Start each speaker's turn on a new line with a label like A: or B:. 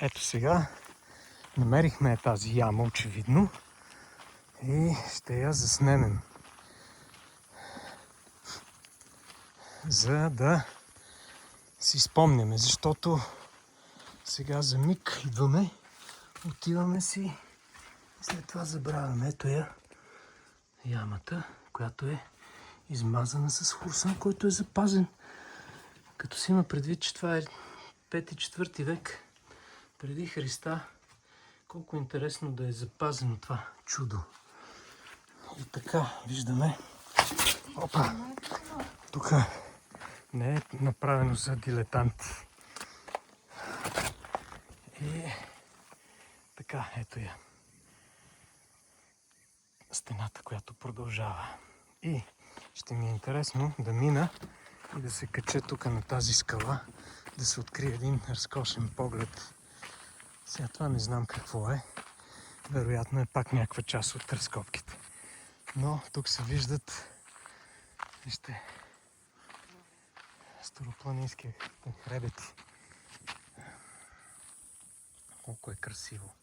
A: Ето сега намерихме тази яма, очевидно, и ще я заснемем, за да си спомняме, защото сега за миг идваме, отиваме си и след това забравяме. Ето я ямата, която е измазана с хурсан, който е запазен. Като си има предвид, че това е 5-4 век преди Христа, колко интересно да е запазено това чудо. И така, виждаме. Опа! Тук не е направено за дилетанти. И така, ето я. Стената, която продължава. И ще ми е интересно да мина и да се кача тук на тази скала, да се открие един разкошен поглед. Сега това не знам какво е. Вероятно е пак някаква част от разкопките. Но тук се виждат, вижте, старопланинските хребети. Колко е красиво.